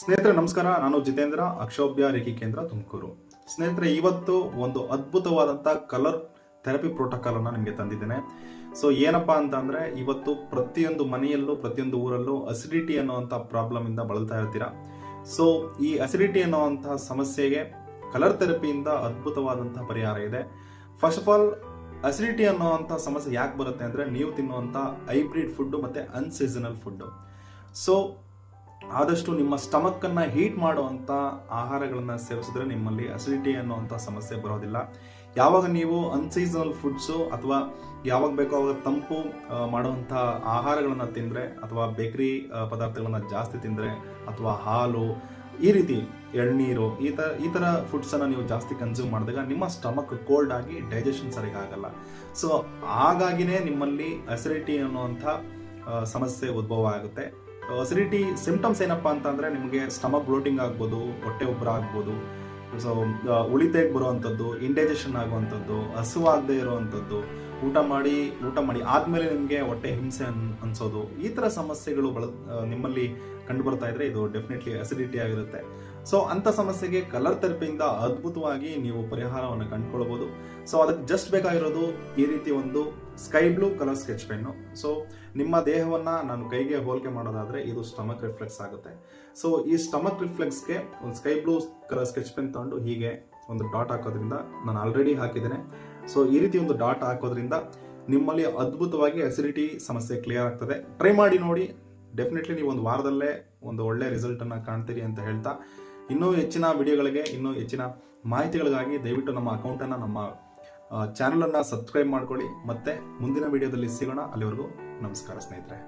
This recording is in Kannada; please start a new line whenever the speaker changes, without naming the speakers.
ಸ್ನೇಹಿತರೆ ನಮಸ್ಕಾರ. ನಾನು ಜಿತೇಂದ್ರ, ಅಕ್ಷೋಭ್ಯ ರೇಖಿ ಕೇಂದ್ರ, ತುಮಕೂರು. ಸ್ನೇಹಿತರೆ, ಇವತ್ತು ಒಂದು ಅದ್ಭುತವಾದಂಥ ಕಲರ್ ಥೆರಪಿ ಪ್ರೋಟೋಕಾಲ್ ಅನ್ನು ನಿಮಗೆ ತಂದಿದ್ದೇನೆ. ಸೊ ಏನಪ್ಪಾ ಅಂತಂದ್ರೆ, ಇವತ್ತು ಪ್ರತಿಯೊಂದು ಮನೆಯಲ್ಲೂ ಪ್ರತಿಯೊಂದು ಊರಲ್ಲೂ ಅಸಿಡಿಟಿ ಅನ್ನುವಂಥ ಪ್ರಾಬ್ಲಮ್ ಇಂದ ಬಳಲ್ತಾ ಇರ್ತೀರಾ. ಸೊ ಈ ಅಸಿಡಿಟಿ ಅನ್ನುವಂತಹ ಸಮಸ್ಯೆಗೆ ಕಲರ್ ಥೆರಪಿಯಿಂದ ಅದ್ಭುತವಾದಂತಹ ಪರಿಹಾರ ಇದೆ. ಫಸ್ಟ್ ಆಫ್ ಆಲ್, ಅಸಿಡಿಟಿ ಅನ್ನುವಂಥ ಸಮಸ್ಯೆ ಯಾಕೆ ಬರುತ್ತೆ ಅಂದ್ರೆ, ನೀವು ತಿನ್ನುವಂಥ ಹೈಬ್ರಿಡ್ ಫುಡ್ ಮತ್ತೆ ಅನ್ಸೀಸನಲ್ ಫುಡ್. ಸೊ ಆದಷ್ಟು ನಿಮ್ಮ ಸ್ಟಮಕ್ ಅನ್ನ ಹೀಟ್ ಮಾಡುವಂತ ಆಹಾರಗಳನ್ನ ಸೇವಿಸಿದ್ರೆ ನಿಮ್ಮಲ್ಲಿ ಅಸಿಡಿಟಿ ಅನ್ನುವಂಥ ಸಮಸ್ಯೆ ಬರೋದಿಲ್ಲ. ಯಾವಾಗ ನೀವು ಅನ್ಸೀಸನಲ್ ಫುಡ್ಸು ಅಥವಾ ಯಾವಾಗ ಬೇಕೋ ಅವಾಗ ತಂಪು ಮಾಡುವಂಥ ಆಹಾರಗಳನ್ನ ತಿಂದರೆ, ಅಥವಾ ಬೇಕರಿ ಪದಾರ್ಥಗಳನ್ನ ಜಾಸ್ತಿ ತಿಂದರೆ, ಅಥವಾ ಹಾಲು, ಈ ರೀತಿ ಎಳ್ನೀರು, ಈ ಥರ ಫುಡ್ಸನ್ನು ನೀವು ಜಾಸ್ತಿ ಕನ್ಸ್ಯೂಮ್ ಮಾಡಿದಾಗ ನಿಮ್ಮ ಸ್ಟಮಕ್ ಕೋಲ್ಡ್ ಆಗಿ ಡೈಜೆಷನ್ ಸರಿಯಾಗಿ ಆಗಲ್ಲ. ಸೊ ಹಾಗಾಗಿನೇ ನಿಮ್ಮಲ್ಲಿ ಅಸಿಡಿಟಿ ಅನ್ನುವಂಥ ಸಮಸ್ಯೆ ಉದ್ಭವ ಆಗುತ್ತೆ. ಅಸಿಡಿಟಿ ಸಿಂಪ್ಟಮ್ಸ್ ಏನಪ್ಪಾ ಅಂತಂದ್ರೆ, ನಿಮಗೆ ಸ್ಟಮಕ್ ಬ್ಲೋಟಿಂಗ್ ಆಗ್ಬೋದು, ಹೊಟ್ಟೆ ಉಬ್ಬರ ಆಗ್ಬೋದು, ಸೊ ಉಳಿತೆಗೆ ಬರುವಂಥದ್ದು, ಇಂಡೈಜೆಷನ್ ಆಗುವಂಥದ್ದು, ಹಸುವಾಗದೇ ಇರುವಂಥದ್ದು, ಊಟ ಮಾಡಿ ಆದ್ಮೇಲೆ ನಿಮಗೆ ಹೊಟ್ಟೆ ಹಿಂಸೆ ಅನ್ಸೋದು, ಈ ಥರ ಸಮಸ್ಯೆಗಳು ನಿಮ್ಮಲ್ಲಿ ಕಂಡು ಬರ್ತಾ ಇದ್ರೆ ಇದು ಡೆಫಿನೆಟ್ಲಿ ಅಸಿಡಿಟಿ ಆಗಿರುತ್ತೆ. ಸೊ ಅಂಥ ಸಮಸ್ಯೆಗೆ ಕಲರ್ ಥೆರಪಿಯಿಂದ ಅದ್ಭುತವಾಗಿ ನೀವು ಪರಿಹಾರವನ್ನು ಕಂಡುಕೊಳ್ಬೋದು. ಸೊ ಅದಕ್ಕೆ ಜಸ್ಟ್ ಬೇಕಾಗಿರೋದು ಈ ರೀತಿ ಒಂದು sky blue colour sketch pen. So ನಿಮ್ಮ ದೇಹವನ್ನ ನಾನು ಕೈಗೆ ಹೋಲಿಕೆ ಮಾಡೋದಾದ್ರೆ ಇದು ಸ್ಟಮಕ್ ರಿಫ್ಲೆಕ್ಸ್ ಆಗುತ್ತೆ. ಸೊ ಈ ಸ್ಟಮಕ್ ರಿಫ್ಲೆಕ್ಸ್ಗೆ ಒಂದು sky blue colour sketch pen ತಗೊಂಡು ಹೀಗೆ ಒಂದು ಡಾಟ್ ಹಾಕೋದ್ರಿಂದ, ನಾನು ಆಲ್ರೆಡಿ ಹಾಕಿದ್ದೇನೆ. ಸೊ ಈ ರೀತಿ ಒಂದು ಡಾಟ್ ಹಾಕೋದ್ರಿಂದ ನಿಮ್ಮಲ್ಲಿ ಅದ್ಭುತವಾಗಿ ಅಸಿಡಿಟಿ ಸಮಸ್ಯೆ ಕ್ಲಿಯರ್ ಆಗ್ತದೆ. ಟ್ರೈ ಮಾಡಿ ನೋಡಿ, ಡೆಫಿನೆಟ್ಲಿ ನೀವು ಒಂದು ವಾರದಲ್ಲೇ ಒಂದು ಒಳ್ಳೆ ರಿಸಲ್ಟ್ ಅನ್ನ ಕಾಣ್ತೀರಿ ಅಂತ ಹೇಳ್ತಾ, ಇನ್ನೂ ಹೆಚ್ಚಿನ ವಿಡಿಯೋಗಳಿಗೆ, ಇನ್ನೂ ಹೆಚ್ಚಿನ ಮಾಹಿತಿಗಳಿಗಾಗಿ ದಯವಿಟ್ಟು ನಮ್ಮ ಅಕೌಂಟನ್ನು, ನಮ್ಮ ಚಾನಲನ್ನು ಸಬ್ಸ್ಕ್ರೈಬ್ ಮಾಡ್ಕೊಳ್ಳಿ. ಮತ್ತೆ ಮುಂದಿನ ವಿಡಿಯೋದಲ್ಲಿ ಸಿಗೋಣ. ಅಲ್ಲಿವರೆಗೂ ನಮಸ್ಕಾರ ಸ್ನೇಹಿತರೆ.